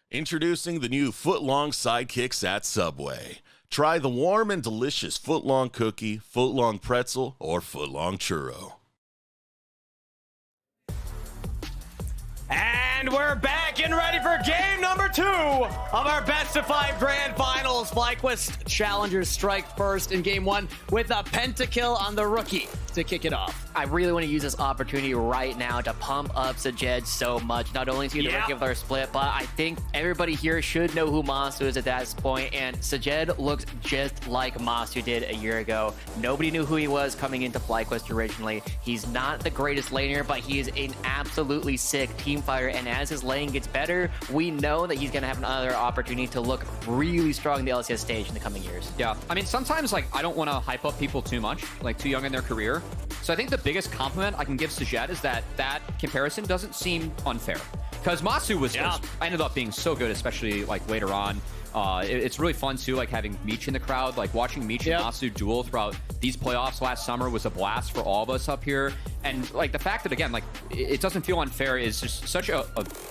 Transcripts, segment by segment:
Introducing the new footlong sidekicks at Subway. Try the warm and delicious footlong cookie, footlong pretzel, or footlong churro. And we're back and ready for game number 2 of our best of 5 grand finals. FlyQuest Challengers strike first in game 1 with a pentakill on the rookie to kick it off. I really want to use this opportunity right now to pump up Sajed so much. Not only to the rookie of their split, but I think everybody here should know who Masu is at this point. And Sajed looks just like Masu did a year ago. Nobody knew who he was coming into FlyQuest originally. He's not the greatest laner, but he is an absolutely sick team fighter. And as his lane gets better, we know that he's going to have another opportunity to look really strong in the LCS stage in the coming years. Yeah, I mean, sometimes like I don't want to hype up people too much, like too young in their career. So I think the biggest compliment I can give Sajed is that comparison doesn't seem unfair. Because Masu ended up being so good, especially like later on. It's really fun too, like having Meech in the crowd. Like watching Meech and Masu duel throughout these playoffs last summer was a blast for all of us up here. And like the fact that, again, like it doesn't feel unfair is just such a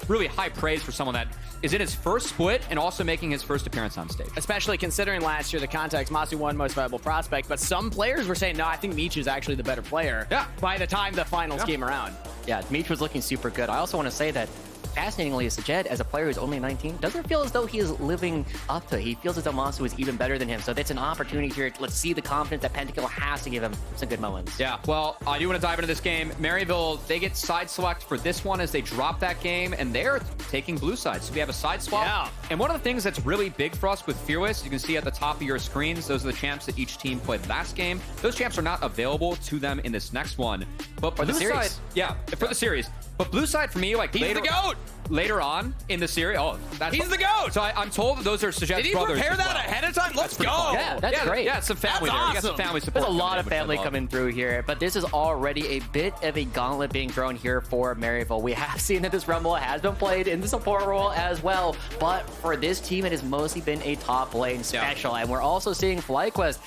really high praise for someone that is in his first split and also making his first appearance on stage. Especially considering last year the context, Masu won most valuable prospect, but some players were saying, no, I think Meech is actually the better player by the time the finals came around. Yeah, Meech was looking super good. I also want to say that fascinatingly, Sajed, as a player who's only 19, doesn't feel as though he is living up to it. He feels as though Masu is even better than him. So that's an opportunity here. Let's see the confidence that Pentakill has to give him some good moments. Yeah, well, I do want to dive into this game. Maryville, they get side select for this one as they drop that game, and they're taking blue side. So we have a side swap. Yeah. And one of the things that's really big for us with Fearless, you can see at the top of your screens, those are the champs that each team played last game. Those champs are not available to them in this next one. But for the series. Yeah, for the series. But blue side for me, like he's the GOAT! Later on in the series, he's the GOAT! So I'm told that those are Sajed's brothers. Did he prepare that ahead of time? Let's go! Cool. Yeah, that's great. Yeah, some family there. Awesome. You got some family support. There's a lot of family coming through here, but this is already a bit of a gauntlet being thrown here for Maryville. We have seen that this Rumble has been played in the support role as well, but for this team, it has mostly been a top lane special, and we're also seeing FlyQuest.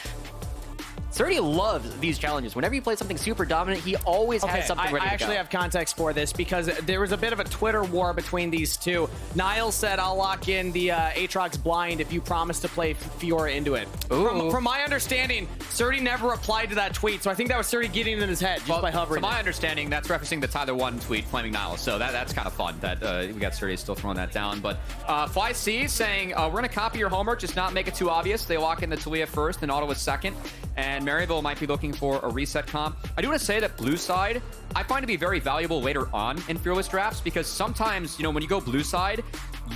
Serdi loves these challenges. Whenever you play something super dominant, he always has something ready to go. I actually have context for this because there was a bit of a Twitter war between these two. Niall said, I'll lock in the Aatrox blind if you promise to play Fiora into it. From my understanding, Serdi never replied to that tweet, so I think that was Serdi getting it in his head just by hovering. To my understanding, that's referencing the Tyler 1 tweet flaming Niall, so that's kind of fun that we got Serdi still throwing that down. But FlyC saying, we're going to copy your homework, just not make it too obvious. They lock in the Talia first, then Ottawa second. And Maryville might be looking for a reset comp. I do want to say that blue side, I find to be very valuable later on in Fearless drafts because sometimes, you know, when you go blue side,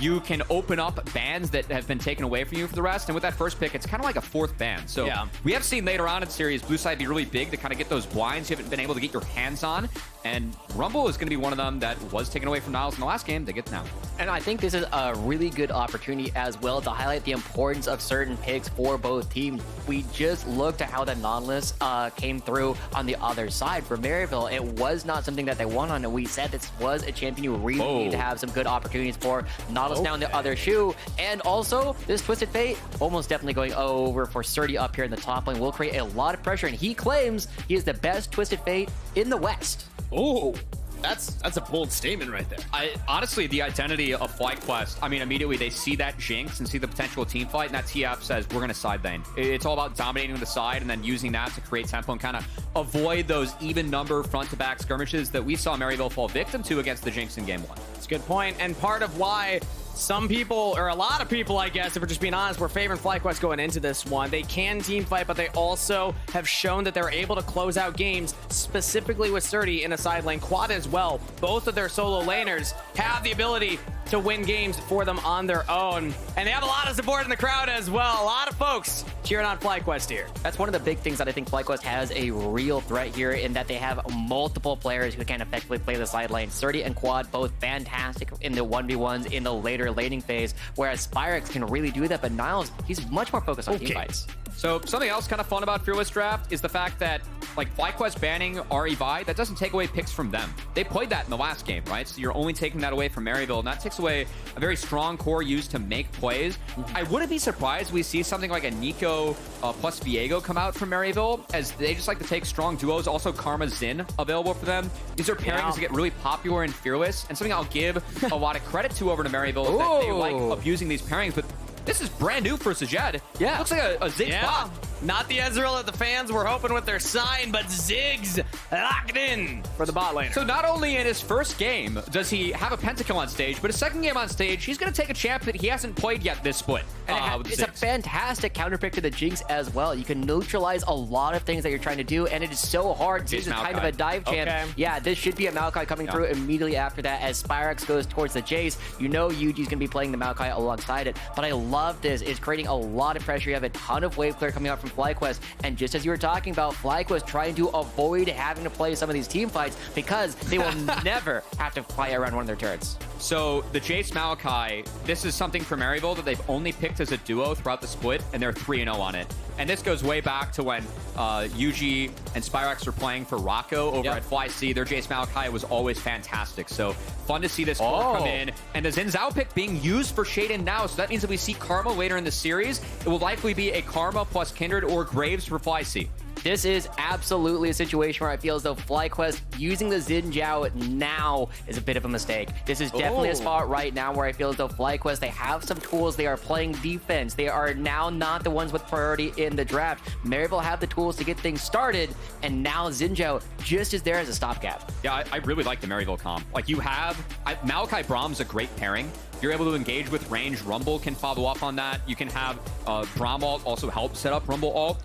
you can open up bans that have been taken away from you for the rest. And with that first pick, it's kind of like a fourth ban. So we have seen later on in the series, blue side be really big to kind of get those blinds you haven't been able to get your hands on. And Rumble is going to be one of them that was taken away from Niles in the last game. They get now. And I think this is a really good opportunity as well to highlight the importance of certain picks for both teams. We just looked at how the Nautilus came through on the other side for Maryville. It was not something that they won on, and we said this was a champion you really need to have some good opportunities for. Nautilus now in the other shoe, and also this Twisted Fate almost definitely going over for Serdi up here in the top lane will create a lot of pressure, and he claims he is the best Twisted Fate in the West. Oh, that's a bold statement right there. Honestly, the identity of FlyQuest, I mean, immediately they see that Jinx and see the potential team fight, and that TF says, we're going to side lane. It's all about dominating the side and then using that to create tempo and kind of avoid those even number front-to-back skirmishes that we saw Maryville fall victim to against the Jinx in game 1. That's a good point, and part of why some people, or a lot of people, I guess, if we're just being honest, were favoring FlyQuest going into this one. They can team fight, but they also have shown that they're able to close out games, specifically with Serdi in a side lane. Quad as well. Both of their solo laners have the ability to win games for them on their own. And they have a lot of support in the crowd as well. A lot of folks cheering on FlyQuest here. That's one of the big things that I think FlyQuest has a real threat here in that they have multiple players who can effectively play the side lane. Serdi and Quad both fantastic in the 1v1s in the later laning phase, whereas Spyrex can really do that, but Niles, he's much more focused on team fights. So something else kind of fun about Fearless Draft is the fact that like FlyQuest banning REVI, that doesn't take away picks from them. They played that in the last game, right? So you're only taking that away from Maryville, and that takes away a very strong core used to make plays. I wouldn't be surprised we see something like a Nico plus Viego come out from Maryville, as they just like to take strong duos. Also Karma Zin available for them. These are pairings that get really popular in Fearless, and something I'll give a lot of credit to over to Maryville is that they like abusing these pairings, but this is brand new for Sajed. Yeah. Looks like a Ziggs bot. Not the Ezreal that the fans were hoping with their sign, but Ziggs locked in for the bot lane. So not only in his first game does he have a pentakill on stage, but his second game on stage, he's going to take a champ that he hasn't played yet this split. And it's a fantastic counter pick to the Jinx as well. You can neutralize a lot of things that you're trying to do, and it is so hard. This is kind of a dive champ. Okay. Yeah, this should be a Maokai coming through immediately after that. As Spyrex goes towards the Jace, you know Yuji's going to be playing the Maokai alongside it. But I love this. It's creating a lot of pressure. You have a ton of wave clear coming out from FlyQuest, and just as you were talking about, FlyQuest trying to avoid having to play some of these team fights because they will never have to fight around one of their turrets. So the Jace Maokai, this is something from Maryville that they've only picked as a duo throughout the split, and they're 3-0 on it. And this goes way back to when Yuji and Spyrex were playing for Rocco over at FlyC. Their Jace Maokai was always fantastic. So fun to see this core come in. And the Xin Zhao pick being used for Shaden now. So that means that we see Karma later in the series. It will likely be a Karma plus Kindred or Graves for FlyC. This is absolutely a situation where I feel as though FlyQuest using the Xin Zhao now is a bit of a mistake. This is definitely a spot right now where I feel as though FlyQuest, they have some tools. They are playing defense. They are now not the ones with priority in the draft. Maryville have the tools to get things started, and now Xin Zhao just is there as a stopgap. Yeah, I really like the Maryville comp. Like you have, Maokai Brahm's a great pairing. You're able to engage with range. Rumble can follow up on that. You can have Braum ult also help set up Rumble ult.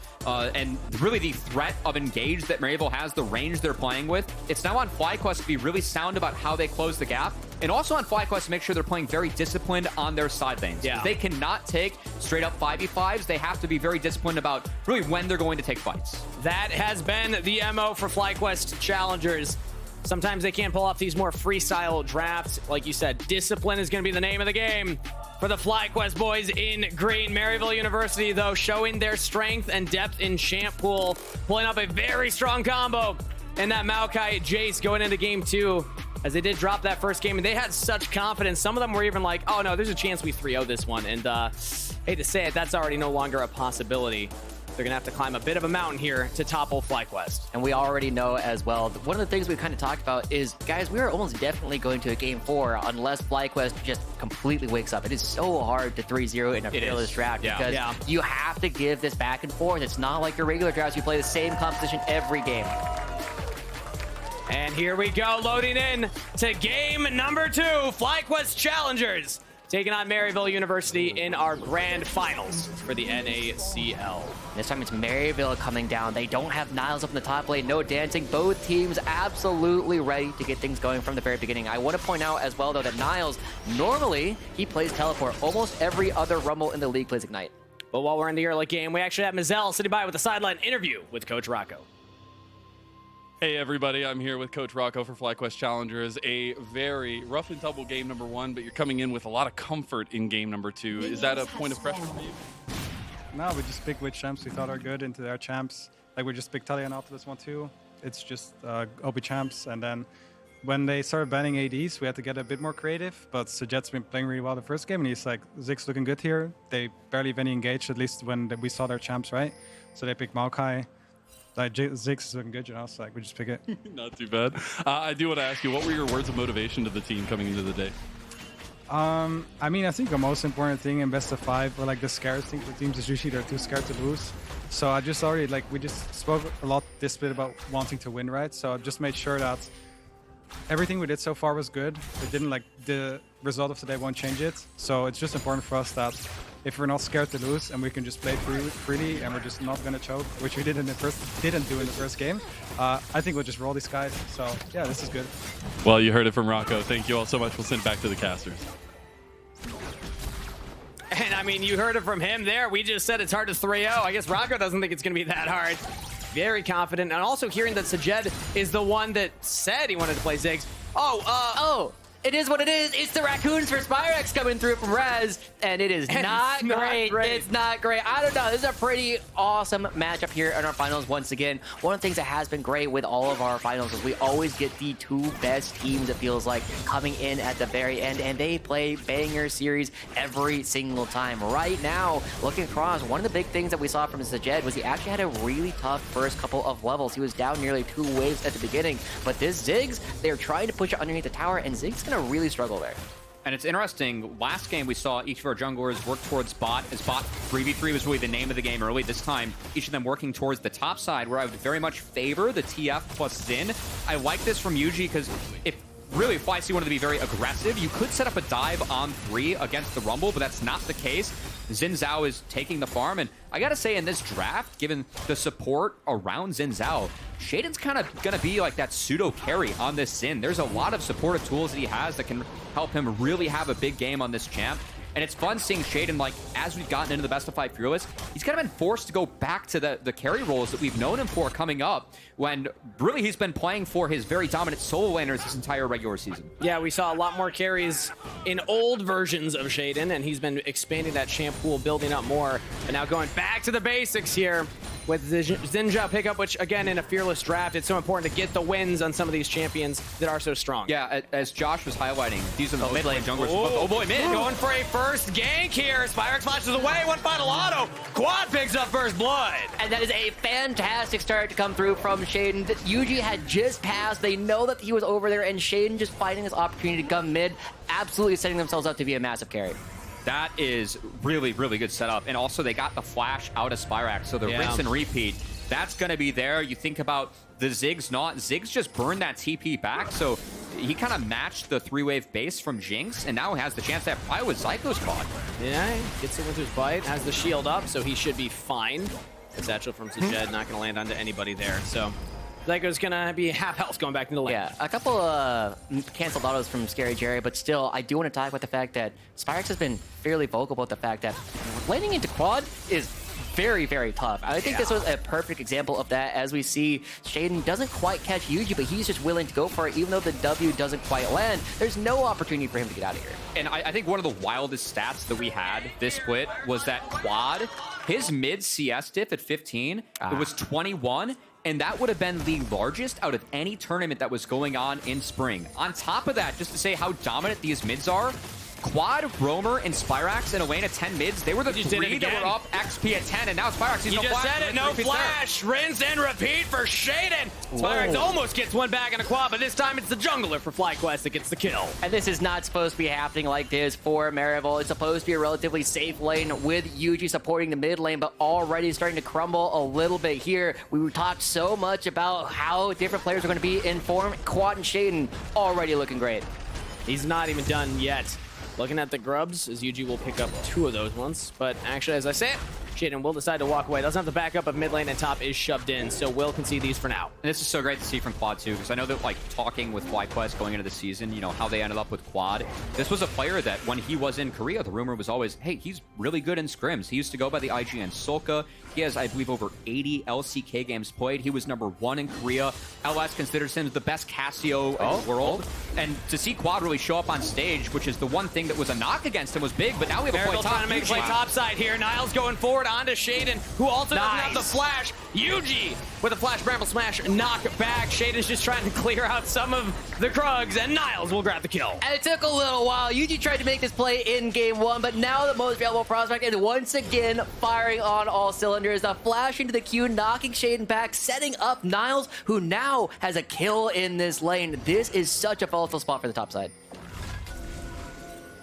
And really the threat of engage that Maryville has, the range they're playing with, it's now on FlyQuest to be really sound about how they close the gap. And also on FlyQuest to make sure they're playing very disciplined on their side lanes. Yeah. They cannot take straight up 5v5s. They have to be very disciplined about really when they're going to take fights. That has been the MO for FlyQuest Challengers. Sometimes they can't pull off these more freestyle drafts. Like you said, discipline is going to be the name of the game for the FlyQuest boys in green. Maryville University, though, showing their strength and depth in champ pool, pulling up a very strong combo in that Maokai Jace going into game 2, as they did drop that first game, and they had such confidence. Some of them were even like, oh no, there's a chance we 3-0 this one. And hate to say it, that's already no longer a possibility. They're going to have to climb a bit of a mountain here to topple FlyQuest. And we already know as well, one of the things we've kind of talked about is, guys, we are almost definitely going to a game 4 unless FlyQuest just completely wakes up. It is so hard to 3-0 in a Fearless Draft because you have to give this back and forth. It's not like your regular drafts. You play the same composition every game. And here we go, loading in to game number 2, FlyQuest Challengers, taking on Maryville University in our grand finals for the NACL. This time it's Maryville coming down. They don't have Niles up in the top lane, no dancing. Both teams absolutely ready to get things going from the very beginning. I want to point out as well, though, that Niles, normally he plays teleport. Almost every other Rumble in the league plays Ignite. But while we're in the early game, we actually have Mazel sitting by with a sideline interview with Coach Rocco. Hey everybody, I'm here with Coach Rocco for FlyQuest Challengers. A very rough and tumble game number 1, but you're coming in with a lot of comfort in game number 2. Is that a point of pressure for you? No, we just picked which champs we thought are good into their champs. Like we just picked Talion after this one too. It's just OP champs, and then when they started banning ADs, we had to get a bit more creative, but Sajet's been playing really well the first game, and he's like, Ziggs looking good here. They barely have any engaged, at least when we saw their champs, right? So they picked Maokai. Like Ziggs is looking good, you know, so like we just pick it. Not too bad. I do want to ask you, what were your words of motivation to the team coming into the day? I mean, I think the most important thing in best of 5, or like the scariest thing for teams, is usually they're too scared to lose. So I just already, like, we just spoke a lot this bit about wanting to win, right? So I just made sure that everything we did so far was good. It didn't, like, the result of today won't change it. So it's just important for us that if we're not scared to lose and we can just play freely and we're just not going to choke, which we didn't do in the first game, I think we'll just roll these guys. So yeah, this is good. Well, you heard it from Rocco. Thank you all so much. We'll send it back to the casters. And I mean, you heard it from him there. We just said it's hard to 3-0. I guess Rocco doesn't think it's going to be that hard. Very confident. And also hearing that Sajed is the one that said he wanted to play Ziggs. It is what it is. It's the Raccoons for Spyrex coming through from Rez, and it is not great. It's not great. I don't know. This is a pretty awesome matchup here in our finals once again. One of the things that has been great with all of our finals is we always get the 2 best teams, it feels like, coming in at the very end, and they play banger series every single time. Right now, looking across, one of the big things that we saw from Sajed was he actually had a really tough first couple of levels. He was down nearly 2 waves at the beginning, but this Ziggs, they're trying to push it underneath the tower, and Ziggs gonna really struggle there. And it's interesting, last game we saw each of our junglers work towards bot, as bot 3v3 was really the name of the game early. This time, each of them working towards the top side, where I would very much favor the TF plus Xin. I like this from Yuji, because if really FlyC wanted to be very aggressive, you could set up a dive on 3 against the Rumble, but that's not the case. Xin Zhao is taking the farm, and I gotta say, in this draft, given the support around Xin Zhao, Shaden's kind of gonna be like that pseudo carry on this Xin. There's a lot of supportive tools that he has that can help him really have a big game on this champ. And it's fun seeing Shaden, like, as we've gotten into the best of 5 Fearless, he's kind of been forced to go back to the carry roles that we've known him for coming up, when really he's been playing for his very dominant solo laners this entire regular season. Yeah, we saw a lot more carries in old versions of Shaden, and he's been expanding that champ pool, building up more. But now going back to the basics here with the Xin Zhao pickup, which, again, in a Fearless draft, it's so important to get the wins on some of these champions that are so strong. Yeah, as Josh was highlighting, these are the mid lane junglers. Oh boy, mid. Going for a first gank here. Spyrex flashes away. One final auto. Quad picks up first blood. And that is a fantastic start to come through from Shaden. Yuji had just passed. They know that he was over there, and Shaden just finding this opportunity to come mid, absolutely setting themselves up to be a massive carry. That is really, really good setup. And also, they got the flash out of Spyrex, so the rinse and repeat, that's going to be there. You think about the Ziggs not. Ziggs just burned that TP back, so he kind of matched the 3-wave base from Jinx, and now has the chance to have probably with Zyko's spot. Yeah, gets it with his bite, has the shield up, so he should be fine. The satchel from Sajed not going to land onto anybody there, so Zyko's going to be half health going back into the lane. Yeah, a couple canceled autos from Scary Jerry, but still, I do want to talk about the fact that Spyrex has been fairly vocal about the fact that landing into quad is very, very tough. I think this was a perfect example of that, as we see Shaden doesn't quite catch Yuji, but he's just willing to go for it, even though the W doesn't quite land. There's no opportunity for him to get out of here. And I think one of the wildest stats that we had this split was that Quad, his mid CS diff at 15, it was 21, and that would have been the largest out of any tournament that was going on in spring. On top of that, just to say how dominant these mids are, Quad, Roamer, and Spyrex in a lane at 10 mids, they were the 3 that were up XP at 10, and now Spyrex, he's you no just flash. said it, no flash. Rinse and repeat for Shaden. Spyrex almost gets one back in a quad, but this time it's the jungler for FlyQuest that gets the kill. And this is not supposed to be happening like this for Maryville. It's supposed to be a relatively safe lane with Yuji supporting the mid lane, but already starting to crumble a little bit here. We talked so much about how different players are going to be in form. Quad and Shaden already looking great. He's not even done yet. Looking at the grubs, as Yuji will pick up 2 of those ones. But actually, as I said, Shaden will decide to walk away. Doesn't have the backup of mid lane and top is shoved in, so will concede these for now. And this is so great to see from Quad too, because I know that, like, talking with FlyQuest going into the season, you know, how they ended up with Quad. This was a player that when he was in Korea, the rumor was always, hey, he's really good in scrims. He used to go by the IGN Solka. He has, I believe, over 80 LCK games played. He was #1 in Korea. LS considers him the best Cassio in the world. And to see Quad really show up on stage, which is the one thing that was a knock against him, was big, but now we have a play top. Trying to make play top side here. Niles going forward onto Shaden, who also doesn't have the flash. Yuji with a flash bramble smash knock back. Shaden's just trying to clear out some of the Krugs, and Niles will grab the kill. And it took a little while. Yuji tried to make this play in game 1, but now the most valuable prospect is once again firing on all cylinders. The flash into the queue, knocking Shaden back, setting up Niles, who now has a kill in this lane. This is such a volatile spot for the top side.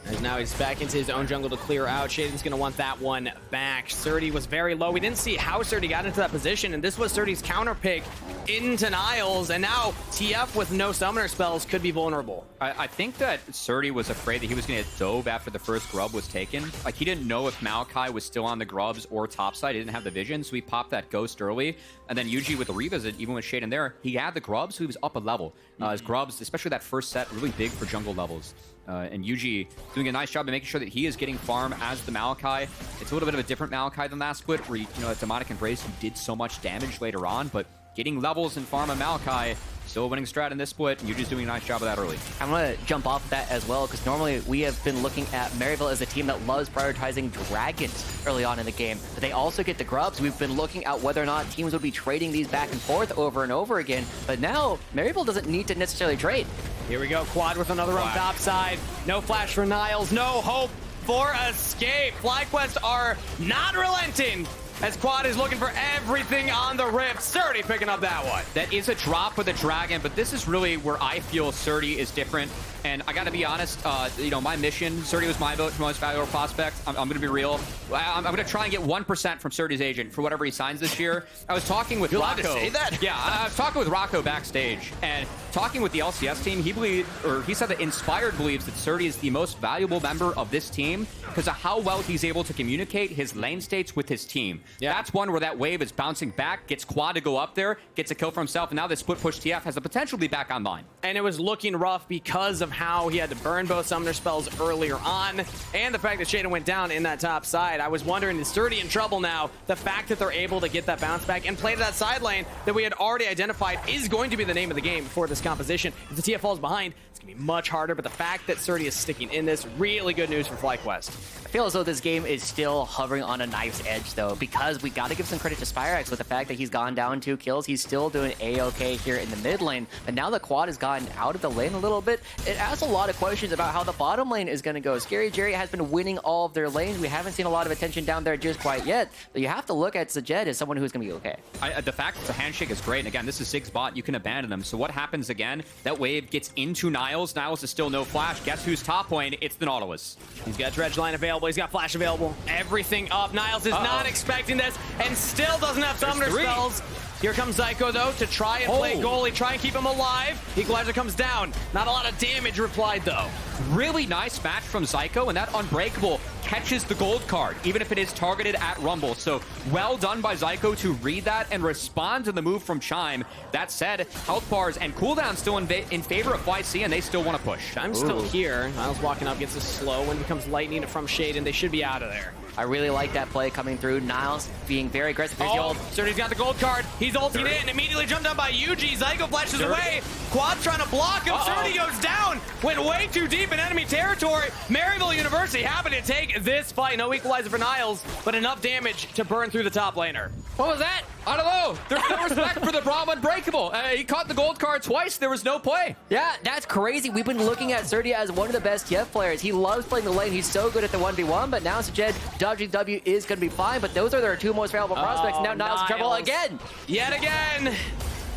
And now he's back into his own jungle to clear out. Shaden's going to want that one back. Surdy was very low. We didn't see how Surdy got into that position, and this was Surdy's counter pick into Niles, and now TF with no summoner spells could be vulnerable. I think that Surdy was afraid that he was going to get dove after the first grub was taken. Like, he didn't know if Maokai was still on the grubs or topside. He didn't have the vision, so he popped that ghost early. And then Yuji with the revisit, even with Shaden there, he had the grubs, so he was up a level. His grubs, especially that first set, really big for jungle levels. And Yuji doing a nice job of making sure that he is getting farm as the Maokai. It's a little bit of a different Maokai than last split, where, you know, Demonic Embrace, who did so much damage later on, but getting levels and farm a Maokai, Still a winning strat in this split, and Yuji's doing a nice job of that early. I'm going to jump off of that as well, because normally we have been looking at Maryville as a team that loves prioritizing dragons early on in the game. But they also get the grubs. We've been looking at whether or not teams would be trading these back and forth over and over again. But now, Maryville doesn't need to necessarily trade. Here we go, Quad with another on top side. No flash for Niles, no hope for escape. FlyQuest are not relenting, as Quad is looking for everything on the rift. Surdy picking up that one. That is a drop for the Dragon, but this is really where I feel Surdy is different. And I got to be honest, you know, my mission, Surdy was my vote for most valuable prospect. I'm going to be real. I'm going to try and get 1% from Surdy's agent for whatever he signs this year. I was talking with Rocco. You're allowed to say that? Yeah, I was talking with Rocco backstage, and talking with the LCS team, he said that Inspired believes that Surdy is the most valuable member of this team because of how well he's able to communicate his lane states with his team. Yeah. That's one where that wave is bouncing back, gets Quad to go up there, gets a kill for himself, and now this split push TF has the potential to be back online. And it was looking rough because of how he had to burn both summoner spells earlier on, and the fact that Shaden went down in that top side. I was wondering, is Surdy in trouble now? The fact that they're able to get that bounce back and play to that side lane that we had already identified is going to be the name of the game for this composition. If the TF falls behind, it's going to be much harder, but the fact that Surdy is sticking in this, really good news for FlyQuest. I feel as though this game is still hovering on a knife's edge, though, because we got to give some credit to Spyrax with the fact that he's gone down 2 kills. He's still doing A-okay here in the mid lane, but now the Quad has gotten out of the lane a little bit. It asks a lot of questions about how the bottom lane is going to go. Scary Jerry has been winning all of their lanes. We haven't seen a lot of attention down there just quite yet, but you have to look at Sajed as someone who's going to be okay. The fact that the handshake is great, and again, this is Zig's bot. You can abandon them. So what happens again? That wave gets into Niles. Niles is still no flash. Guess who's top lane? It's the Nautilus. He's got Dredge line available. He's got flash available. Everything up. Niles is not expecting this and still doesn't have summoner spells. Here comes Zyko, though, to try and play goalie, try and keep him alive. Equalizer comes down. Not a lot of damage replied, though. Really nice match from Zyko, and that Unbreakable catches the gold card, even if it is targeted at Rumble. So well done by Zyko to read that and respond to the move from Chime. That said, health bars and cooldown still in favor of FlyC, and they still want to push. Chime's still here. Niles walking up, gets a slow, and becomes lightning from Shade, and they should be out of there. I really like that play coming through. Niles being very aggressive. Here's the ult. Surdy's got the gold card. He's ulting it and immediately jumped down by Yuji. Zyko flashes away. Quad's trying to block him. Surdy goes down. Went way too deep in enemy territory. Maryville University happy to take this fight. No equalizer for Niles, but enough damage to burn through the top laner. What was that? I don't know. There's no respect for the Braum Unbreakable. He caught the gold card twice. There was no play. Yeah, that's crazy. We've been looking at Surdy as one of the best TF players. He loves playing the lane. He's so good at the 1v1, but now Sajed dodging W is going to be fine, but those are their 2 most valuable prospects. Now Niles in trouble again. Yet again.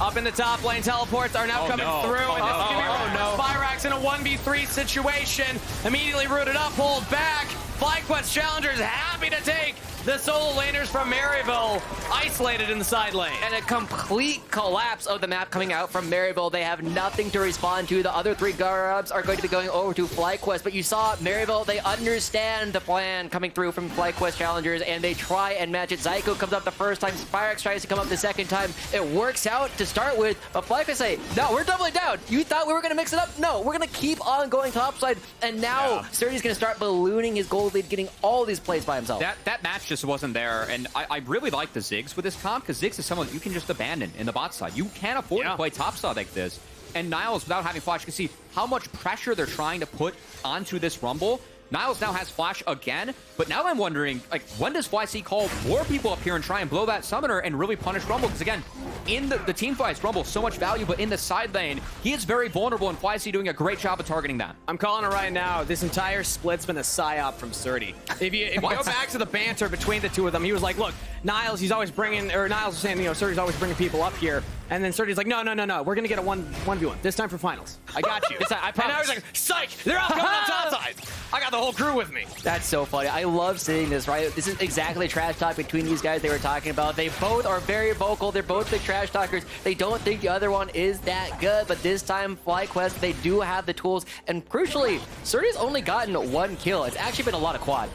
Up in the top lane, teleports are now coming through, and this is going to be Spyrax in a 1v3 situation. Immediately rooted up, pulled back. FlyQuest Challengers happy to take the solo laners from Maryville, isolated in the side lane. And a complete collapse of the map coming out from Maryville. They have nothing to respond to. The other 3 grubs are going to be going over to FlyQuest, but you saw Maryville, they understand the plan coming through from FlyQuest Challengers, and they try and match it. Zyko comes up the first time, Spyrax tries to come up the second time. It works out to start with, but FlyQuest say, no, we're doubling down. You thought we were going to mix it up? No, we're going to keep on going topside, and now Surdy's going to start ballooning his gold lead, getting all these plays by himself. That match just wasn't there, and I really like the Ziggs with this comp, because Ziggs is someone that you can just abandon in the bot side. You can't afford to play top side like this. And Niles, without having flash, you can see how much pressure they're trying to put onto this Rumble. Niles now has flash again, but now I'm wondering, like, when does FlyC call more people up here and try and blow that summoner and really punish Rumble? Because again, in the team fights, Rumble so much value, but in the side lane, he is very vulnerable, and FlyC doing a great job of targeting that. I'm calling it right now. This entire split's been a psyop from Surdy. If you go back to the banter between the two of them, he was like, look, Niles, he's always bringing, or Niles was saying, you know, Surdy's always bringing people up here. And then Surdy's like, no, we're going to get a 1v1. This time for finals. I got you. I promise. And I was like, psych, they're all coming on top side. I got the whole crew with me. That's so funny. I love seeing this, right? This is exactly trash talk between these guys they were talking about. They both are very vocal. They're both big trash talkers. They don't think the other one is that good, but this time, FlyQuest, they do have the tools. And crucially, Surdy's only gotten 1 kill. It's actually been a lot of quad.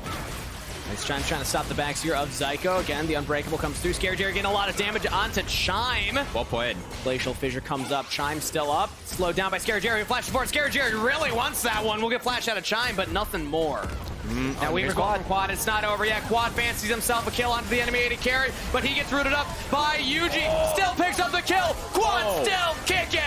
Nice trying to stop the backs here of Zyko. Again, the Unbreakable comes through. Scary Jerry getting a lot of damage onto Chime. Well played. Glacial Fissure comes up. Chime still up. Slowed down by Scary Jerry. Flash support. Scary Jerry really wants that one. We'll get flash out of Chime, but nothing more. Now Weaver going from Quad. It's not over yet. Quad fancies himself a kill onto the enemy AD carry, but he gets rooted up by Yuji. Still picks up the kill. Quad still kicking.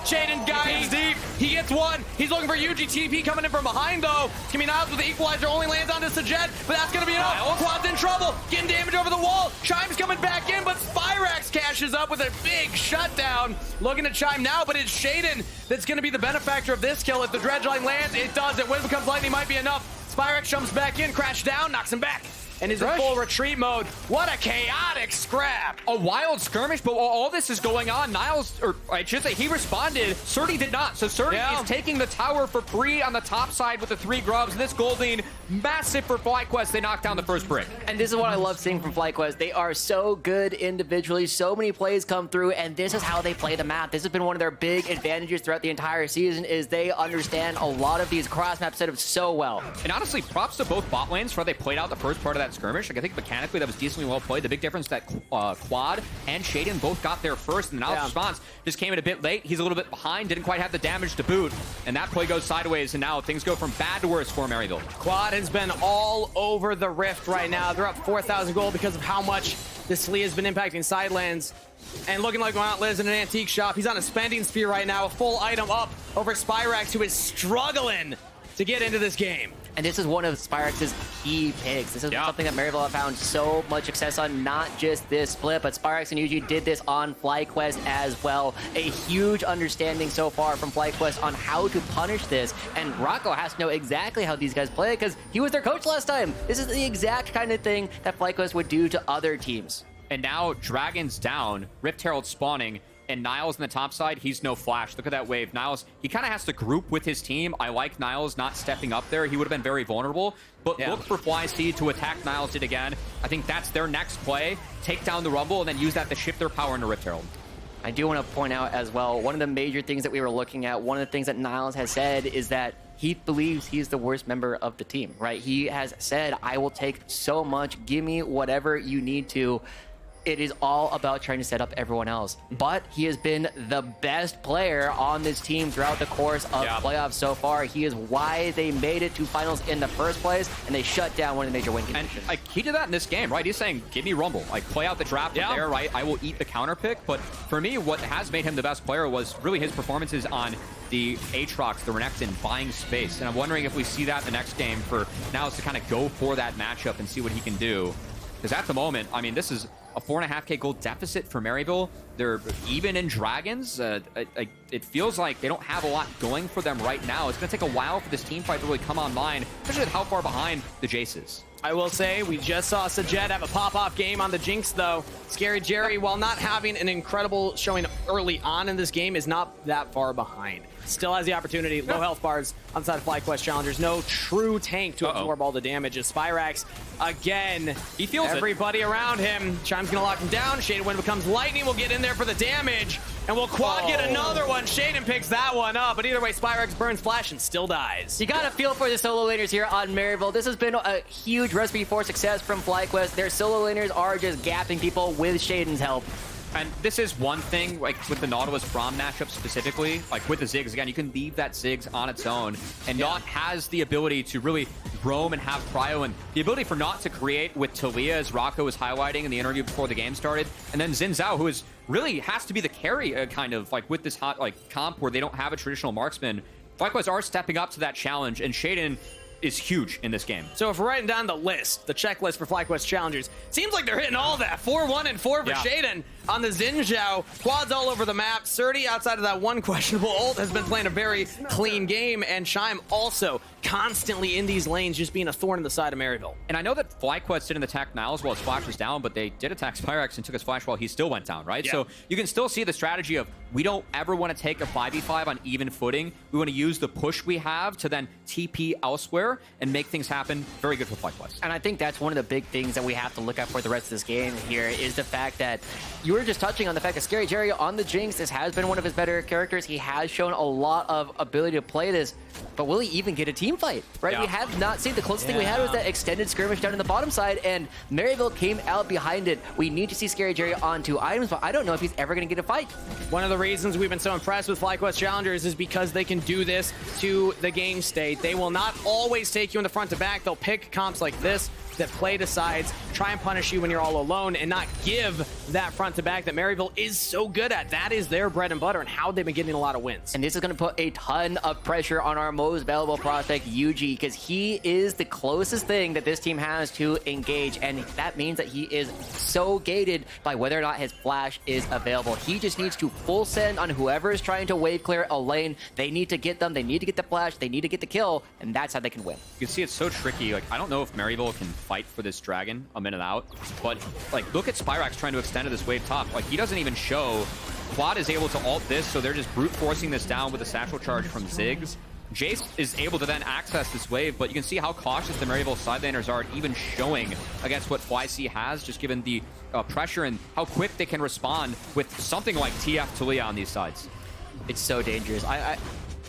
Shaden guides deep. He gets one. He's looking for Yuji. TP coming in from behind, though. It's going to be Niles with the equalizer. Only lands onto Sajet, but that's going to be enough. Quad's in trouble. Getting damage over the wall. Chime's coming back in, but Spyrax cashes up with a big shutdown. Looking at Chime now, but it's Shaden that's going to be the benefactor of this kill. If the dredge line lands, it does. It. When it becomes lightning, might be enough. Spyrax jumps back in, crash down, knocks him back, and is in full retreat mode. What a chaotic scrap. A wild skirmish, but while all this is going on, Niles, or I should say, he responded. Surdy did not. So Surdy is taking the tower for free on the top side with the 3 grubs. And this Golding, massive for FlyQuest. They knocked down the first brick. And this is what I love seeing from FlyQuest. They are so good individually. So many plays come through, and this is how they play the map. This has been one of their big advantages throughout the entire season, is they understand a lot of these cross-map setups so well. And honestly, props to both bot lanes for how they played out the first part of that skirmish. Like, I think mechanically that was decently well played. The big difference that Quad and Shaden both got there first, and the Niles response just came in a bit late. He's a little bit behind, didn't quite have the damage to boot, and that play goes sideways, and now things go from bad to worse for Maryville. Quad has been all over the Rift right now. They're up 4,000 gold because of how much this Lee has been impacting Sidelands. And looking like Mount lives in an antique shop. He's on a spending spear right now, a full item up over Spyrax, who is struggling to get into this game. And this is one of Spyrax's key picks. This is something that Maryville have found so much success on, not just this split, but Spyrax and Yuji did this on FlyQuest as well. A huge understanding so far from FlyQuest on how to punish this. And Rocco has to know exactly how these guys play because he was their coach last time. This is the exact kind of thing that FlyQuest would do to other teams. And now Dragon's down, Rift Herald spawning, and Niles on the top side, he's no flash. Look at that wave. Niles, he kind of has to group with his team. I like Niles not stepping up there. He would have been very vulnerable. But look for FlyC to attack Niles it again. I think that's their next play. Take down the Rumble and then use that to shift their power into Rift Herald. I do want to point out as well, one of the major things that we were looking at, one of the things that Niles has said is that he believes he's the worst member of the team, right? He has said, I will take so much. Give me whatever you need to. It is all about trying to set up everyone else. But he has been the best player on this team throughout the course of playoffs so far. He is why they made it to finals in the first place, and they shut down one of the major win conditions. And like, he did that in this game, right? He's saying, give me Rumble. Like, play out the draft from there, right? I will eat the counter pick. But for me, what has made him the best player was really his performances on the Aatrox, the Renekton, buying space. And I'm wondering if we see that in the next game for Niles to kind of go for that matchup and see what he can do. Because at the moment, I mean, this is a 4.5k gold deficit for Maryville. They're even in Dragons. It feels like they don't have a lot going for them right now. It's going to take a while for this team fight to really come online, especially with how far behind the Jace is. I will say, we just saw Sajet have a pop-off game on the Jinx, though. Scary Jerry, while not having an incredible showing early on in this game, is not that far behind. Still has the opportunity. Low health bars on the side of FlyQuest Challengers. No true tank to absorb all the damage. As Spyrax, again, he feels everybody around him. Chime's going to lock him down. Shaden, when it becomes lightning, will get in there for the damage. And will Quad get another one? Shaden picks that one up. But either way, Spyrax burns Flash and still dies. You got to feel for the solo laners here on Maryville. This has been a huge recipe for success from FlyQuest. Their solo laners are just gapping people with Shaden's help. And this is one thing, like with the Nautilus Braum matchup specifically, like with the Ziggs, again, you can leave that Ziggs on its own, and Naut has the ability to really roam and have cryo, and the ability for Naut to create with Talia, as Rocco was highlighting in the interview before the game started, and then Xin Zhao, who is really has to be the carry kind of like with this hot like comp where they don't have a traditional marksman. FlyQuest are stepping up to that challenge, and Shaden is huge in this game. So if we're writing down the list, the checklist for FlyQuest Challengers, seems like they're hitting all that. 4-1 and 4 for Shaden on the Xin Zhao. Quads all over the map. Surdy, outside of that one questionable ult, has been playing a very clean game, and Chime also constantly in these lanes, just being a thorn in the side of Maryville. And I know that FlyQuest didn't attack Niles while his flash was down, but they did attack Spyrax and took his flash while he still went down, right? So you can still see the strategy of we don't ever want to take a 5v5 on even footing. We want to use the push we have to then TP elsewhere and make things happen. Very good for FlyQuest. And I think that's one of the big things that we have to look at for the rest of this game here is the fact that you were just touching on the fact that Scary Jerry on the Jinx, this has been one of his better characters. He has shown a lot of ability to play this, but will he even get a team fight, right? Yeah. We have not seen. The closest thing we had was that extended skirmish down in the bottom side, and Maryville came out behind it. We need to see Scary Jerry on 2 items, but I don't know if he's ever going to get a fight. One of the reasons we've been so impressed with FlyQuest Challengers is because they can do this to the game state. They will not always take you in the front to back. They'll pick comps like this that play to sides, try and punish you when you're all alone, and not give that front to back that Maryville is so good at. That is their bread and butter and how they've been getting a lot of wins. And this is going to put a ton of pressure on our most valuable prospect, Yuji, because he is the closest thing that this team has to engage, and that means that he is so gated by whether or not his flash is available. He just needs to full send on whoever is trying to wave clear a lane. They need to get them, they need to get the flash, they need to get the kill, and that's how they can win. You can see it's so tricky. Like, I don't know if Maryville can fight for this dragon a minute out, but like, look at Spyrax trying to extend to this wave top. Like, he doesn't even show. Quad is able to ult this, so they're just brute forcing this down with a satchel charge from Ziggs. Jace is able to then access this wave, but you can see how cautious the Maryville side laners are, even showing against what FlyC has, just given the pressure and how quick they can respond with something like TF Talia on these sides. It's so dangerous.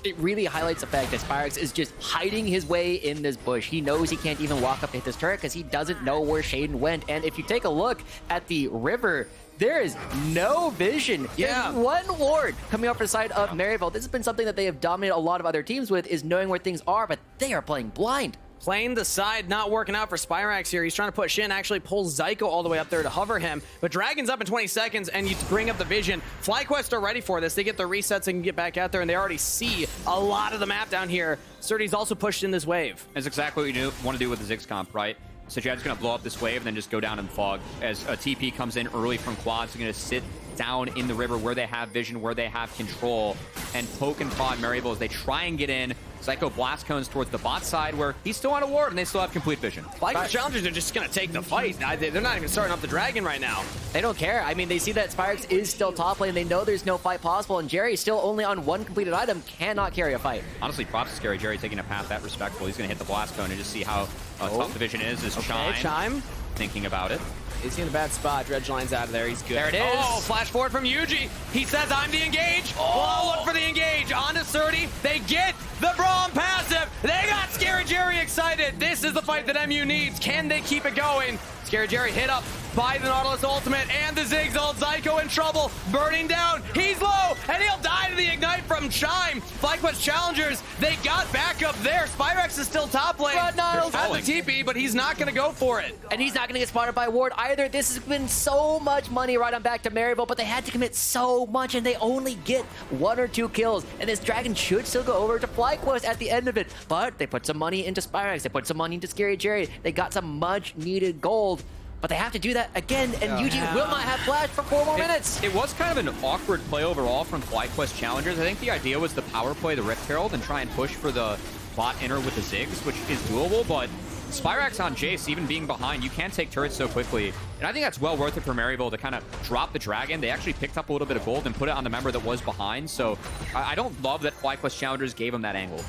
It really highlights the fact that Spyrax is just hiding his way in this bush. He knows he can't even walk up to hit this turret because he doesn't know where Shaden went. And if you take a look at the river, there is no vision. Yeah. There's one ward coming up for the side of Maryville. This has been something that they have dominated a lot of other teams with, is knowing where things are, but they are playing blind. Playing the side, not working out for Spyrax here. He's trying to push Shin, actually pulls Zyko all the way up there to hover him. But Dragon's up in 20 seconds, and you bring up the vision. FlyQuest are ready for this. They get their resets and can get back out there, and they already see a lot of the map down here. Surdy's also pushed in this wave. That's exactly what you want to do with the Ziggs comp, right? So Jed's going to blow up this wave and then just go down in fog. As a TP comes in early from Quad, so going to sit down in the river where they have vision, where they have control, and poke and prod Maryville as they try and get in. Psycho blast cones towards the bot side where he's still on a ward and they still have complete vision. FlyQuest Challengers are just going to take the fight. They're not even starting up the dragon right now. They don't care. I mean, they see that Spyrax is still top lane. They know there's no fight possible, and Jerry, still only on 1 completed item, cannot carry a fight. Honestly, props to Scary Jerry taking a path that respectful. He's going to hit the blast cone and just see how tough the vision is. Chime thinking about it. Is he in a bad spot? Dredgeline's out of there. He's good. There it is. Oh, flash forward from Yuji. He says, I'm the engage. Oh, look for the engage. On to Surdy. They get the Braum passive. They got Scary Jerry excited. This is the fight that MU needs. Can they keep it going? Scary Jerry hit up by the Nautilus ultimate and the Ziggs ult. Zyko in trouble. Burning down. He's low, and he'll die to the ignite from Chime. FlyQuest Challengers, they got backup there. Spyrax is still top lane. Niles has a TP, but he's not going to go for it. And he's not going to get spotted by ward either. This has been so much money right on back to Maryville, but they had to commit so much, and they only get 1 or 2 kills. And this dragon should still go over to FlyQuest at the end of it. But they put some money into Spyrax. They put some money into Scary Jerry. They got some much-needed gold. But they have to do that again, and Yuji will not have flash for 4 more minutes. It was kind of an awkward play overall from FlyQuest Challengers. I think the idea was to power play the Rift Herald and try and push for the bot inner with the Ziggs, which is doable, but Spyrax on Jace, even being behind, you can't take turrets so quickly. And I think that's well worth it for Maryville to kind of drop the dragon. They actually picked up a little bit of gold and put it on the member that was behind, so I don't love that FlyQuest Challengers gave him that angle.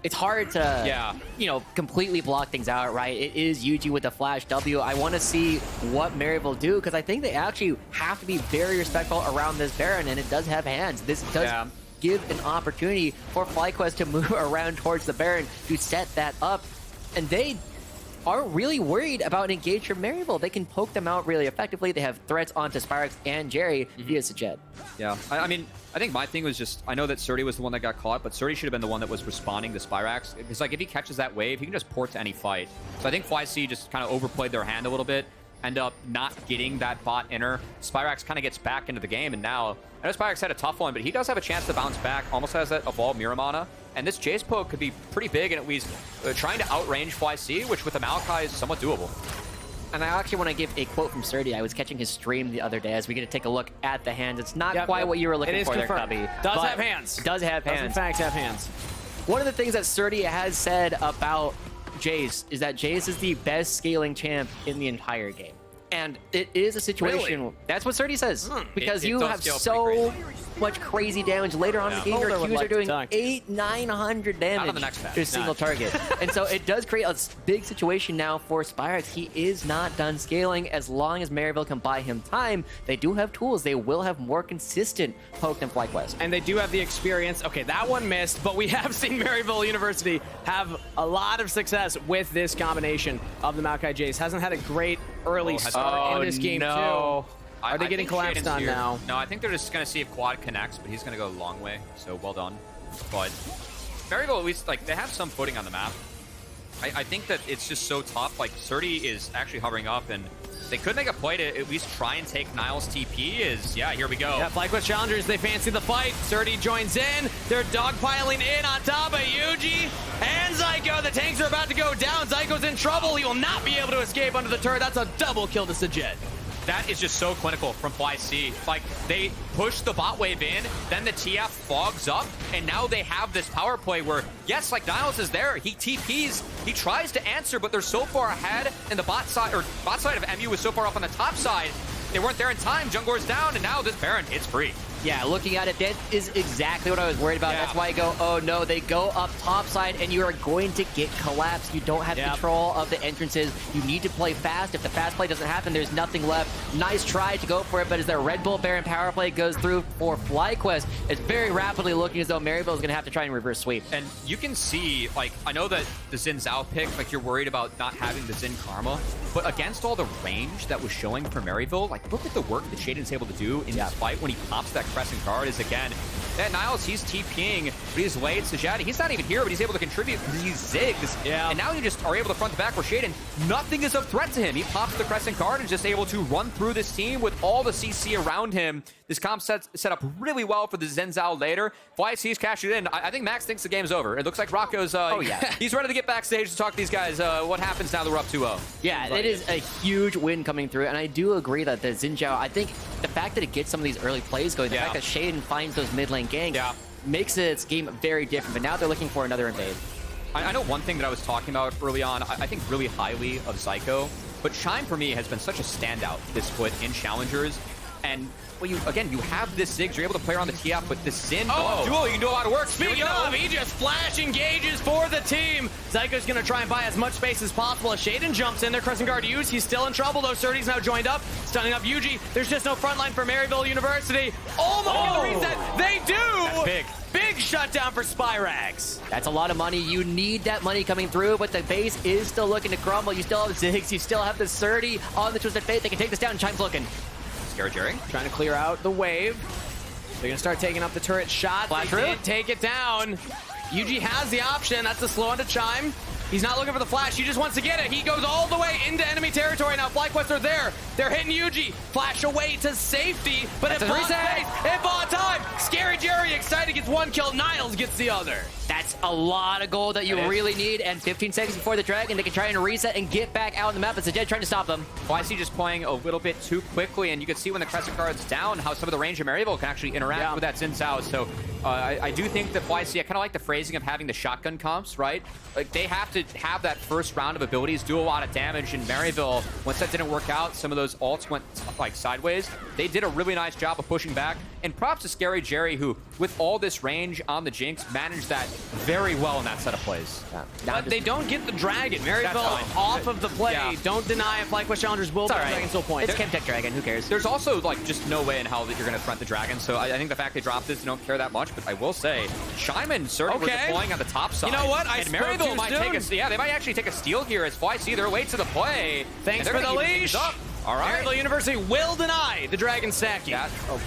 It's hard to, you know, completely block things out, right? It is Yuji with the flash W. I want to see what Maryville do, because I think they actually have to be very respectful around this Baron, and it does have hands. This does give an opportunity for FlyQuest to move around towards the Baron to set that up, and they aren't really worried about an engage from Maryville. They can poke them out really effectively. They have threats onto Spyrax and Jerry via Sajed. Yeah, I mean, I think my thing was just, I know that Surdy was the one that got caught, but Surdy should have been the one that was responding to Spyrax. It's like, if he catches that wave, he can just port to any fight. So I think FlyC just kind of overplayed their hand a little bit, end up not getting that bot inner. Spyrax kind of gets back into the game, and now, I know Spyrax had a tough one, but he does have a chance to bounce back, almost has that evolved Miramana. And this Jace poke could be pretty big, and at least trying to outrange FlyC, which with the Maokai is somewhat doable. And I actually want to give a quote from Surdy. I was catching his stream the other day as we get to take a look at the hands. It's not quite what you were looking for there, Cubby. Does have hands. Does have hands. Does in fact have hands. One of the things that Surdy has said about Jace is that Jace is the best scaling champ in the entire game. And it is a situation. Really? That's what Surdy says. Because It you does have scale so pretty much crazy damage later on in the game. Your Boulder would Qs are like to doing talk. 800-900 damage on the next patch. to a single target. And so it does create a big situation now for Spyrex. He is not done scaling. As long as Maryville can buy him time, they do have tools. They will have more consistent poke than FlyQuest. And they do have the experience. Okay, that one missed, but we have seen Maryville University have a lot of success with this combination of the Maokai Jace. Hasn't had a great early start in this game, too. Are they getting collapsed on now? No, I think they're just going to see if Quad connects, but he's going to go a long way, so well done. But Maryville, at least, like, they have some footing on the map. I think that it's just so tough. Like, Surdy is actually hovering up, and they could make a play to at least try and take Niall's TP. Yeah, here we go. Yeah, FlyQuest Challengers, they fancy the fight. Surdy joins in. They're dogpiling in on top of Yuji and Zyko. The tanks are about to go down. Zyko's in trouble. He will not be able to escape under the turret. That's a double kill to Sajet. That is just so clinical from FlyC. Like, they push the bot wave in, then the TF fogs up, and now they have this power play where, yes, like, Niles is there. He TPs, he tries to answer, but they're so far ahead, and the bot side of MU was so far up on the top side, they weren't there in time. Jungler's down, and now this Baron hits free. Yeah, looking at it, that is exactly what I was worried about. Yeah. That's why I go, oh no, they go up top side and you are going to get collapsed. You don't have control of the entrances. You need to play fast. If the fast play doesn't happen, there's nothing left. Nice try to go for it, but as their Red Bull Baron power play goes through for FlyQuest, it's very rapidly looking as though Maryville is going to have to try and reverse sweep. And you can see, like, I know that the Xin Zhao pick, like, you're worried about not having the Xin Karma, but against all the range that was showing for Maryville, like, look at the work that Shaden's able to do in this fight when he pops that Crescent Guard. Is again, that Niles, he's TPing, but he's late. Sajati, he's not even here, but he's able to contribute because he zigs. Yeah. And now you just are able to front to back where Shaden, nothing is a threat to him. He pops the Crescent Guard and is just able to run through this team with all the CC around him. This comp set up really well for the Xin Zhao later. FlyC's cashed it in. I think Max thinks the game's over. It looks like Rocco's, he's ready to get backstage to talk to these guys. What happens now that we're up 2-0? Yeah, it is a huge win coming through, and I do agree that the Xin Zhao, I think the fact that it gets some of these early plays going, the fact that Shaden finds those mid lane ganks makes its game very different, but now they're looking for another invade. I know one thing that I was talking about early on, I think really highly of Zyko, but Shine for me has been such a standout this split in Challengers, and well, you have this Ziggs, you're able to play around the TF, but the Xin duel, you can do a lot of work. Speaking of, he just flash engages for the team. Zyko's going to try and buy as much space as possible as Shaden jumps in there. Crescent Guard used. He's still in trouble, though. Surdy's now joined up, stunning up Yuji. There's just no front line for Maryville University. Oh, my reset. They do. That's big. Big shutdown for Spyrax. That's a lot of money. You need that money coming through, but the base is still looking to crumble. You still have Ziggs. You still have the Surdy on the Twisted Fate. They can take this down. Chime's looking. Scary Jerry. Trying to clear out the wave. They're going to start taking up the turret shot. They did take it down. Yuji has the option. That's the slow onto Chime. He's not looking for the flash. He just wants to get it. He goes all the way into enemy territory. Now FlyQuest are there. They're hitting Yuji. Flash away to safety. But it bought space. It bought time. Scary Jerry excited gets one kill. Niles gets the other. That's a lot of gold that you really need. And 15 seconds before the dragon, they can try and reset and get back out on the map. It's a dead trying to stop them. FlyC just playing a little bit too quickly, and you can see when the Crescent Guard's down how some of the range of Maryville can actually interact with that Xin Zhao. So I do think that FlyC, I kind of like the phrasing of having the shotgun comps, right? Like, they have to have that first round of abilities, do a lot of damage. In Maryville, once that didn't work out, some of those ults went like sideways. They did a really nice job of pushing back. And props to Scary Jerry, who, with all this range on the Jinx, managed that very well in that set of plays. But they don't get the dragon. Maryville off of the play. Don't deny if FlyQuest Challengers will get the dragon still point. It's Chemtech Dragon. Who cares? There's also, like, just no way in hell that you're going to front the dragon. So I think the fact they dropped this, they don't care that much. But I will say, Shime and Surdy were deploying on the top side. You know what? And Maryville might take a, they might actually take a steal here as FlyC. They're late to the play. Thanks for the leash. All right. Maryville University will deny the dragon stacking.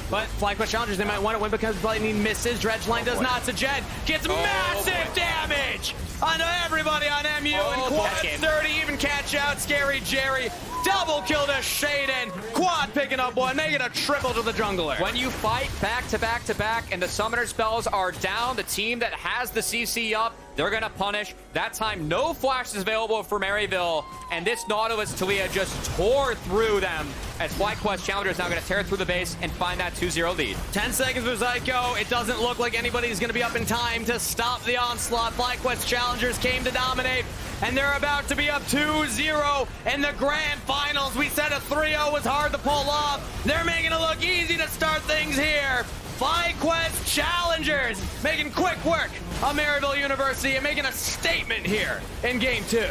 But FlyQuest Challengers, they might want to win because Lightning misses. Dredgeline does not. Sajed gets massive damage onto everybody on MU. And Quad 30 even catch out Scary Jerry. Double kill to Shaden. Quad picking up one, making a triple to the jungler. When you fight back to back to back and the summoner spells are down, the team that has the CC up, they're going to punish. That time, no flash is available for Maryville. and this Nautilus Talia just tore through them as FlyQuest Challengers now going to tear through the base and find that 2-0 lead. 10 seconds for Zyko. It doesn't look like anybody's going to be up in time to stop the onslaught. FlyQuest Challengers came to dominate, and they're about to be up 2-0 in the grand finals. We said a 3-0 was hard to pull off. They're making it look easy to start things here. FlyQuest Challengers making quick work of Maryville University and making a statement here in Game 2.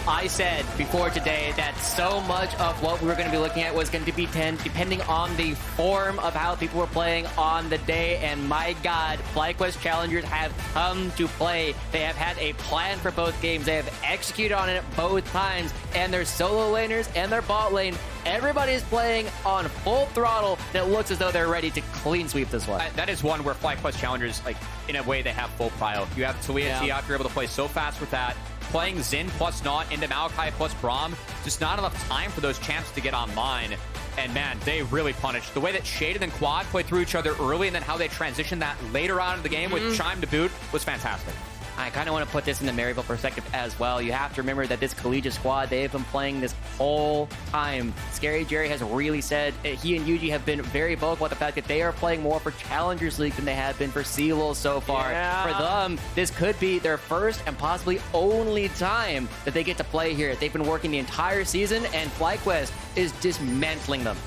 I said before today that so much of what we were going to be looking at was going to be depending on the form of how people were playing on the day. And my God, FlyQuest Challengers have come to play. They have had a plan for both games. They have executed on it both times. And their solo laners and their bot lane, everybody is playing on full throttle. And it looks as though they're ready to clean sweep this one. That is one where FlyQuest Challengers, like, in a way, they have full prio. You have Talia T-Up, you're able to play so fast with that. Playing Xin plus Not into Maokai plus Braum, just not enough time for those champs to get online. And man, they really punished. The way that Shaded and Quad played through each other early and then how they transitioned that later on in the game with Chime to boot was fantastic. I kind of want to put this in the Maryville perspective as well. You have to remember that this collegiate squad, they've been playing this whole time. Scary Jerry has really said, he and Yuji have been very vocal about the fact that they are playing more for Challengers League than they have been for CELO so far. Yeah. For them, this could be their first and possibly only time that they get to play here. They've been working the entire season, and FlyQuest is dismantling them.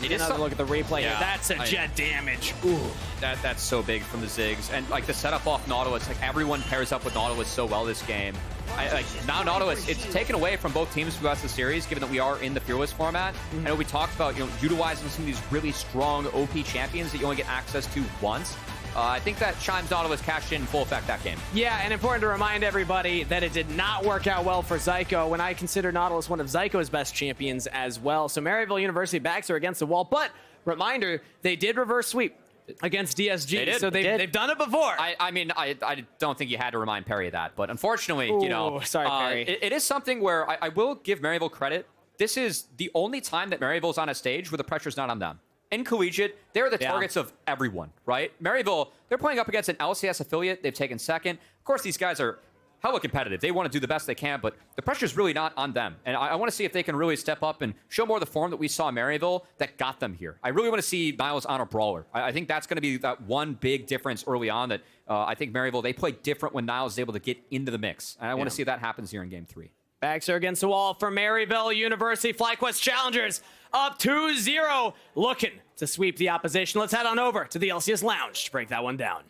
Another look at the replay here. Yeah. That's a jet damage. Ooh. That's so big from the Ziggs. And like the setup off Nautilus, like everyone pairs up with Nautilus so well this game. Now Nautilus, it's taken away from both teams throughout the series, given that we are in the Fearless format. I know we talked about, utilizing some of these really strong OP champions that you only get access to once. I think that Chime's Nautilus cashed in full effect that game. Yeah, and important to remind everybody that it did not work out well for Zyko when I consider Nautilus one of Zyko's best champions as well. So Maryville University backs are against the wall, but reminder, they did reverse sweep against DSG. They did. So they've done it before. I mean, I don't think you had to remind Perry of that, but unfortunately, sorry, Perry. It is something where I will give Maryville credit. This is the only time that Maryville's on a stage where the pressure's not on them. In Collegiate, they're the targets of everyone, right? Maryville, they're playing up against an LCS affiliate. They've taken second. Of course, these guys are hella competitive. They want to do the best they can, but the pressure's really not on them. And I want to see if they can really step up and show more of the form that we saw in Maryville that got them here. I really want to see Niles on a brawler. I think that's going to be that one big difference early on that I think Maryville, they play different when Niles is able to get into the mix. And I want to see if that happens here in Game 3. Backs are against the wall for Maryville University. FlyQuest Challengers up 2-0, looking to sweep the opposition. Let's head on over to the LCS Lounge to break that one down.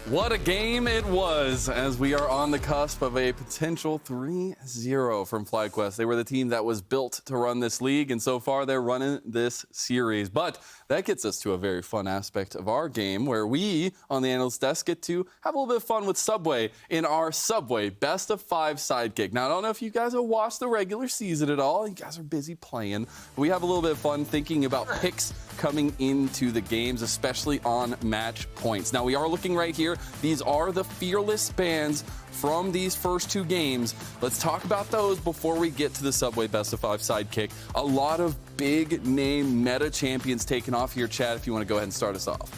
What a game it was, as we are on the cusp of a potential 3-0 from FlyQuest. They were the team that was built to run this league, and so far they're running this series. But that gets us to a very fun aspect of our game, where we, on the analyst desk, get to have a little bit of fun with Subway in our Subway Best of 5 sidekick. Now, I don't know if you guys have watched the regular season at all. You guys are busy playing. But we have a little bit of fun thinking about picks coming into the games, especially on match points. Now, we are looking right here. These are the Fearless bands from these first 2 games. Let's talk about those before we get to the Subway Best of 5 sidekick. A lot of big name meta champions taken off here. Chad, if you want to go ahead and start us off.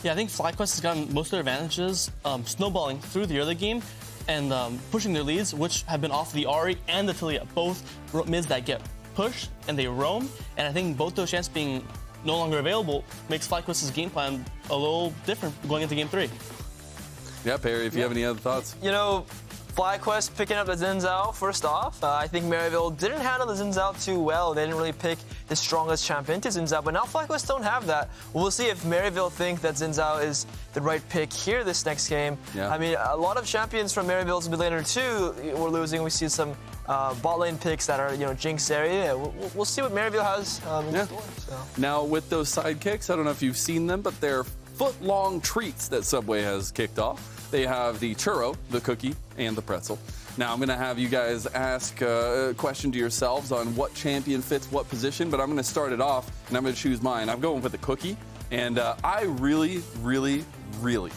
Yeah, I think FlyQuest has gotten most of their advantages snowballing through the early game and pushing their leads, which have been off the Ahri and the Talia, both mids that get pushed and they roam. And I think both those champs being no longer available makes FlyQuest's game plan a little different going into Game 3. Yeah, Perry, if you have any other thoughts. FlyQuest picking up the Xin Zhao first off. I think Maryville didn't handle the Xin Zhao too well. They didn't really pick the strongest champion to Xin Zhao, but now FlyQuest don't have that. We'll see if Maryville think that Xin Zhao is the right pick here this next game. Yeah. I mean, a lot of champions from Maryville's mid laner too were losing. We see some bot lane picks that are, Jinx area. We'll see what Maryville has in store. So. Now, with those sidekicks, I don't know if you've seen them, but they're foot-long treats that Subway has kicked off. They have the churro, the cookie, and the pretzel. Now, I'm going to have you guys ask a question to yourselves on what champion fits what position, but I'm going to start it off, and I'm going to choose mine. I'm going with the cookie, and I really, really, really,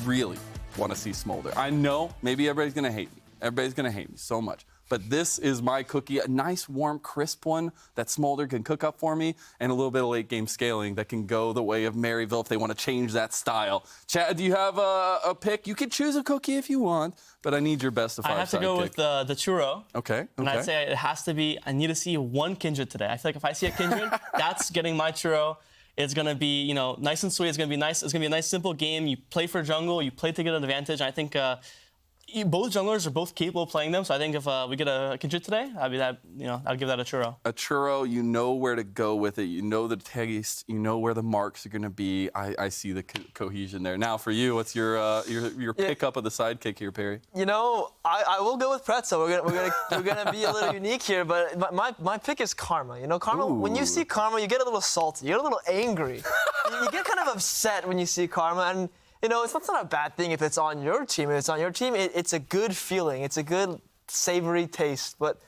really want to see Smolder. I know maybe everybody's going to hate me. Everybody's going to hate me so much. but this is my cookie. A nice, warm, crisp one that Smolder can cook up for me, and a little bit of late game scaling that can go the way of Maryville if they want to change that style. Chad, do you have a pick? You can choose a cookie if you want, but I need your best of 5 I have to go with the churro. Okay. And I'd say it has to be, I need to see one Kindred today. I feel like if I see a Kindred, that's getting my churro. It's going to be, you know, nice and sweet. It's going to be nice. It's going to be a nice, simple game. You play for jungle. You play to get an advantage. I think both junglers are both capable of playing them. So I think if we get a Kindred today, I'd give that a churro. A churro, you know where to go with it. You know the taste. You know where the marks are going to be. I see the cohesion there. Now for you, what's your pickup of the sidekick here, Perry? You know, I will go with Pretzel. We're gonna be a little unique here, but my pick is Karma. You know, Karma. Ooh. When you see Karma, you get a little salty. You get a little angry. you get kind of upset when you see Karma, and you know, it's not a bad thing if it's on your team. If it's on your team, it's a good feeling. It's a good savory taste. But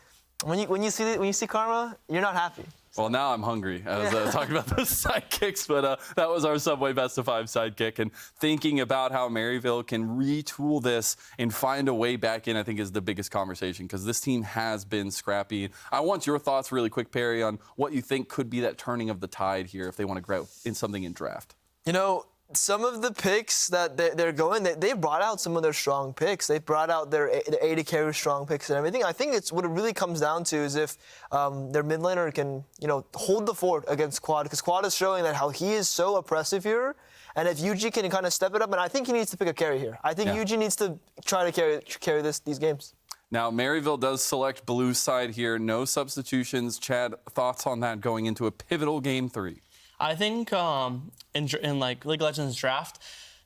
when you see Karma, you're not happy. Well, now I'm hungry. I was talking about those sidekicks, but that was our Subway Best of 5 sidekick. And thinking about how Maryville can retool this and find a way back in, I think, is the biggest conversation because this team has been scrappy. I want your thoughts really quick, Perry, on what you think could be that turning of the tide here if they want to grow in something in draft. You know, some of the picks that they're going, they brought out some of their strong picks. They brought out their 80 carry strong picks and everything. I think it's what it really comes down to is if their mid laner can, you know, hold the fort against Quad, because Quad is showing that how he is so oppressive here. And if UG can kind of step it up, and I think he needs to pick a carry here. I think UG needs to try to carry these games. Now, Maryville does select blue side here. No substitutions. Chad, thoughts on that going into a pivotal game 3? I think in like League of Legends draft,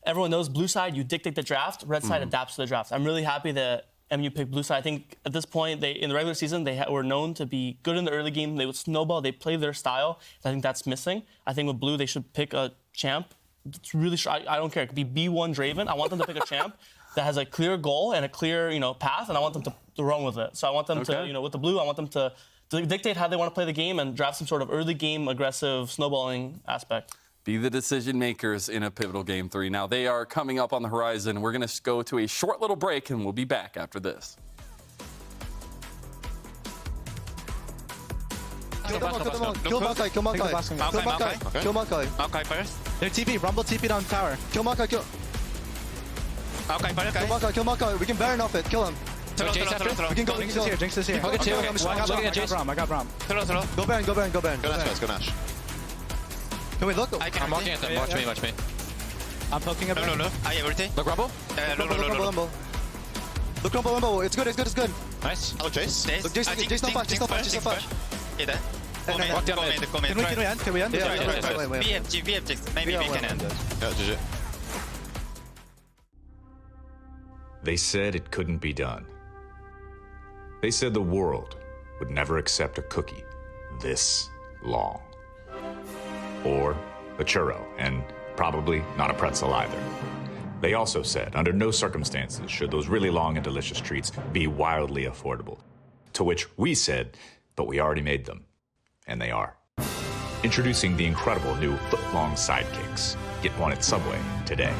everyone knows blue side, you dictate the draft, red side adapts to the draft. I'm really happy that MU picked blue side. I think at this point, in the regular season, they were known to be good in the early game. They would snowball, they play their style. I think that's missing. I think with blue, they should pick a champ. It's really, I don't care. It could be B1 Draven. I want them to pick a champ that has a clear goal and a clear, you know, path, and I want them to run with it. So I want them to, you know, with the blue, I want them to dictate how they want to play the game and draft some sort of early game aggressive snowballing aspect. Be the decision makers in a pivotal game 3. Now, they are coming up on the horizon. We're going to go to a short little break, and we'll be back after this. Kill Maokai, kill Maokai. Kill Maokai. Maokai first. They're TP, Rumble TP down tower. Kill Maokai, kill. Maokai first, Kill Maokai. We can Baron off it, kill him. We can go, Jinx is here, Jinx is here. Okay, chill. I got Braum. Go Baron. Go Nash. Can we look? I'm walking at them. Watch me. I'm poking at No. I everything. Look, Rumble. No. Look Rumble. It's good. Nice. Oh, Jace. Look, Jace no flash. Get there. Go main. Can we end? Yeah. We have Jace. Maybe we can end. Yeah, GG. They said it couldn't be done. They said the world would never accept a cookie this long. Or a churro, and probably not a pretzel either. They also said, under no circumstances should those really long and delicious treats be wildly affordable. To which we said, but we already made them. And they are. Introducing the incredible new foot-long sidekicks. Get one at Subway today.